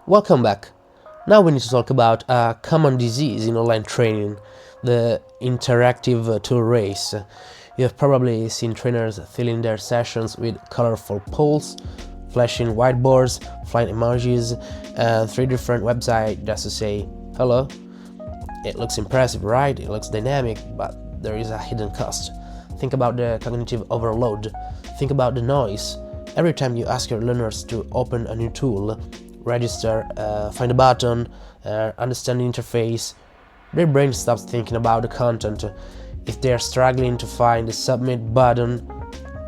Welcome back. Now we need to talk about a common disease in online training, the interactive tool race. You have probably seen trainers filling their sessions with colorful polls, flashing whiteboards, flying emojis, and 3 different websites just to say hello. It looks impressive, right? It looks dynamic, but there is a hidden cost. Think about the cognitive overload. Think about the noise. Every time you ask your learners to open a new tool, register, find a button, understand the interface, their brain stops thinking about the content. If they are struggling to find the submit button,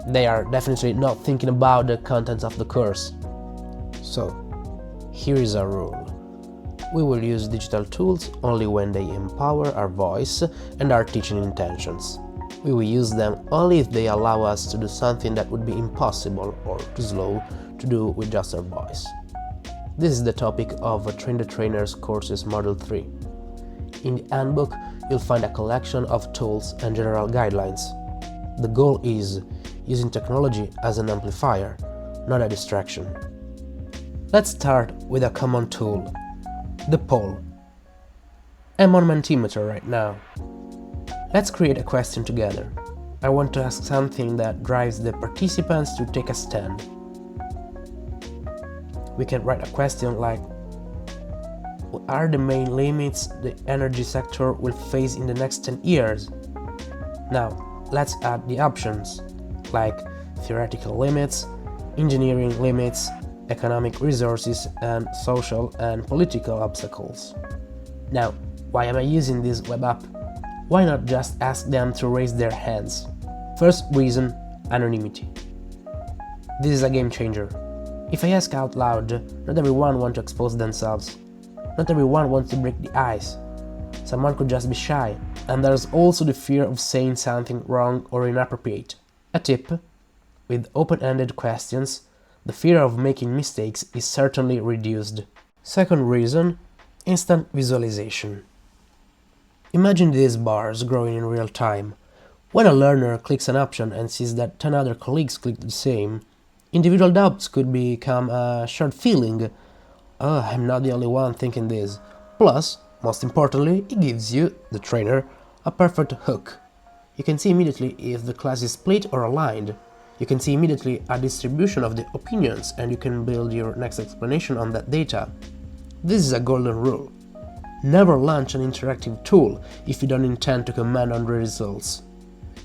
they are definitely not thinking about the contents of the course. So, here is our rule. We will use digital tools only when they empower our voice and our teaching intentions. We will use them only if they allow us to do something that would be impossible or too slow to do with just our voice. This is the topic of Train the Trainers Courses Module 3. In the handbook, you'll find a collection of tools and general guidelines. The goal is using technology as an amplifier, not a distraction. Let's start with a common tool, the poll. I'm on Mentimeter right now. Let's create a question together. I want to ask something that drives the participants to take a stand. We can write a question like, what are the main limits the energy sector will face in the next 10 years? Now, let's add the options, like theoretical limits, engineering limits, economic resources, and social and political obstacles. Now, why am I using this web app? Why not just ask them to raise their hands? First reason, anonymity. This is a game changer. If I ask out loud, not everyone wants to expose themselves. Not everyone wants to break the ice. Someone could just be shy, and there's also the fear of saying something wrong or inappropriate. A tip: with open-ended questions, the fear of making mistakes is certainly reduced. Second reason, instant visualization. Imagine these bars growing in real time. When a learner clicks an option and sees that 10 other colleagues clicked the same, individual doubts could become a shared feeling. Oh, I'm not the only one thinking this. Plus, most importantly, it gives you, the trainer, a perfect hook. You can see immediately if the class is split or aligned. You can see immediately a distribution of the opinions, and you can build your next explanation on that data. This is a golden rule. Never launch an interactive tool if you don't intend to comment on the results.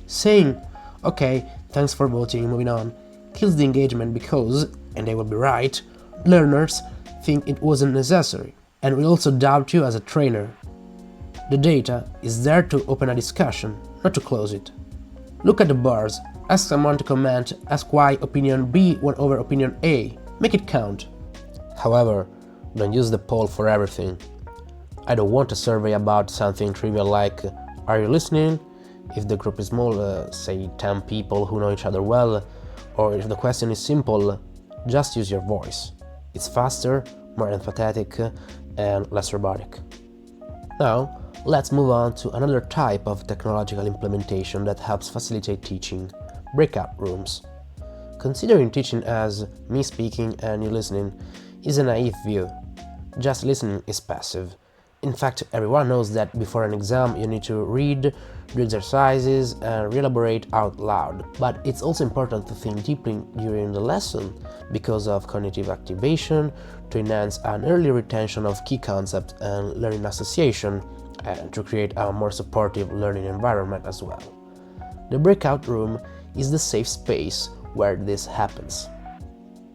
Saying, okay, thanks for voting, moving on, kills the engagement because, and they will be right, learners think it wasn't necessary and will also doubt you as a trainer. The data is there to open a discussion, not to close it. Look at the bars, ask someone to comment, ask why opinion B won over opinion A, make it count. However, don't use the poll for everything. I don't want a survey about something trivial like, are you listening? If the group is small, say 10 people who know each other well, or if the question is simple, just use your voice. It's faster, more empathetic, and less robotic. Now, let's move on to another type of technological implementation that helps facilitate teaching: breakout rooms. Considering teaching as me speaking and you listening is a naive view. Just listening is passive. In fact, everyone knows that before an exam you need to read, do exercises, and re-elaborate out loud. But it's also important to think deeply during the lesson because of cognitive activation, to enhance an early retention of key concepts and learning association, and to create a more supportive learning environment as well. The breakout room is the safe space where this happens.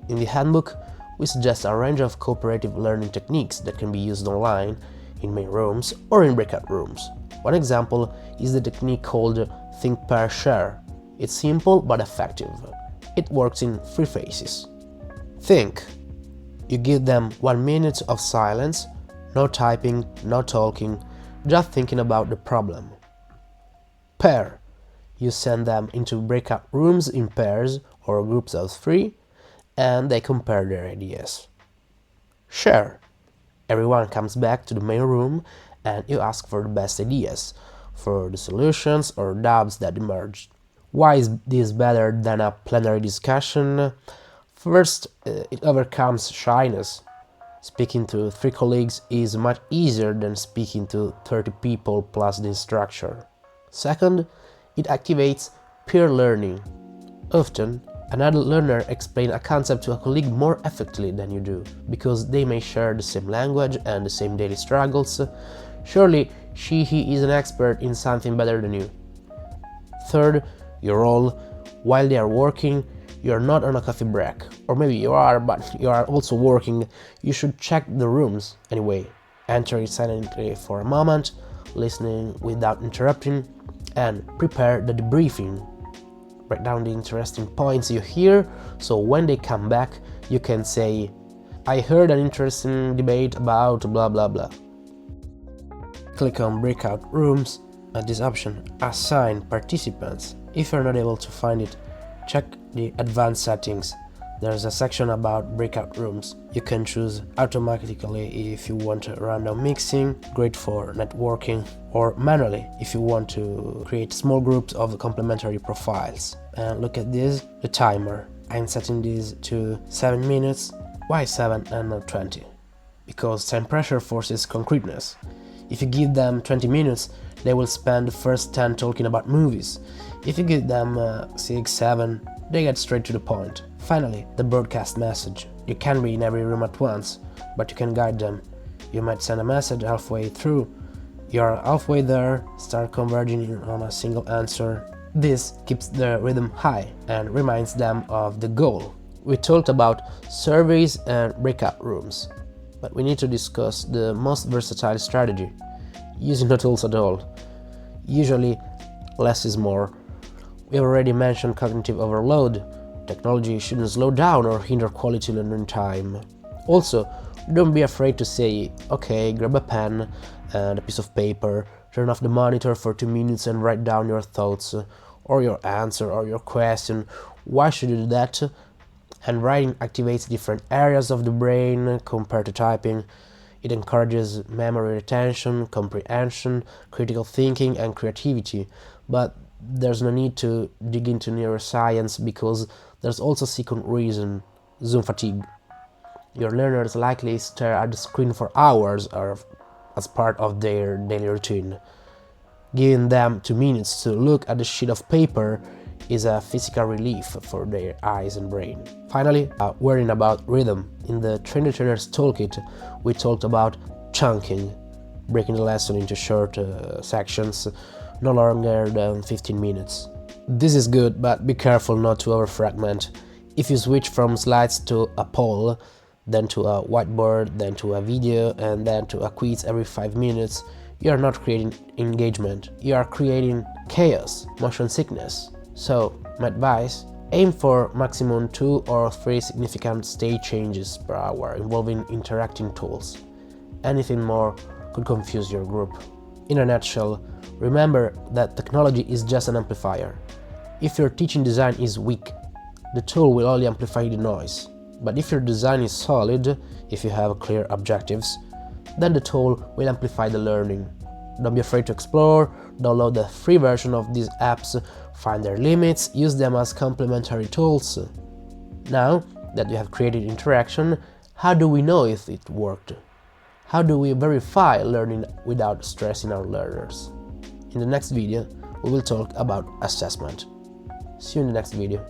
In the handbook, we suggest a range of cooperative learning techniques that can be used online, in main rooms, or in breakout rooms. One example is the technique called Think, Pair, Share. It's simple but effective. It works in 3 phases. Think. You give them 1 minute of silence, no typing, no talking, just thinking about the problem. Pair. You send them into breakout rooms in pairs or groups of 3, and they compare their ideas. Share. Everyone comes back to the main room and you ask for the best ideas, for the solutions or doubts that emerged. Why is this better than a plenary discussion? First, it overcomes shyness. Speaking to 3 colleagues is much easier than speaking to 30 people plus the instructor. Second, it activates peer learning. Often, another learner explains a concept to a colleague more effectively than you do, because they may share the same language and the same daily struggles. Surely, he is an expert in something better than you. Third, your role. While they are working, you are not on a coffee break. Or maybe you are, but you are also working. You should check the rooms anyway. Enter silently for a moment, listening without interrupting, and prepare the debriefing. Write down the interesting points you hear, so when they come back, you can say, I heard an interesting debate about blah blah blah. Click on breakout rooms. At this option, assign participants. If you're not able to find it, check the advanced settings. There's a section about breakout rooms. You can choose automatically if you want random mixing, great for networking, or manually if you want to create small groups of complementary profiles. And look at this, the timer. I'm setting this to 7 minutes. Why 7 and not 20? Because time pressure forces concreteness. If you give them 20 minutes, they will spend the first 10 talking about movies. If you give them 6, 7, they get straight to the point. Finally, the broadcast message. You can't be in every room at once, but you can guide them. You might send a message halfway through. You're halfway there, start converging on a single answer. This keeps the rhythm high and reminds them of the goal. We talked about surveys and breakout rooms, but we need to discuss the most versatile strategy, using no tools at all. Usually, less is more. We already mentioned cognitive overload. Technology shouldn't slow down or hinder quality learning time. Also, don't be afraid to say, okay, grab a pen and a piece of paper, turn off the monitor for 2 minutes and write down your thoughts, or your answer, or your question. Why should you do that? Handwriting activates different areas of the brain compared to typing. It encourages memory retention, comprehension, critical thinking, and creativity. But there's no need to dig into neuroscience, because there's also a second reason: Zoom fatigue. Your learners likely stare at the screen for hours or as part of their daily routine. Giving them 2 minutes to look at the sheet of paper is a physical relief for their eyes and brain. Finally, worrying about rhythm. In the Train the Trainer's Toolkit, we talked about chunking, breaking the lesson into short sections, no longer than 15 minutes. This is good, but be careful not to over-fragment. If you switch from slides to a poll, then to a whiteboard, then to a video, and then to a quiz every 5 minutes, you are not creating engagement, you are creating chaos, motion sickness. So, my advice, aim for maximum 2 or 3 significant state changes per hour involving interacting tools. Anything more could confuse your group. In a nutshell, remember that technology is just an amplifier. If your teaching design is weak, the tool will only amplify the noise. But if your design is solid, if you have clear objectives, then the tool will amplify the learning. Don't be afraid to explore, download the free version of these apps, find their limits, use them as complementary tools. Now that we have created interaction, how do we know if it worked? How do we verify learning without stressing our learners? In the next video, we will talk about assessment. See you in the next video.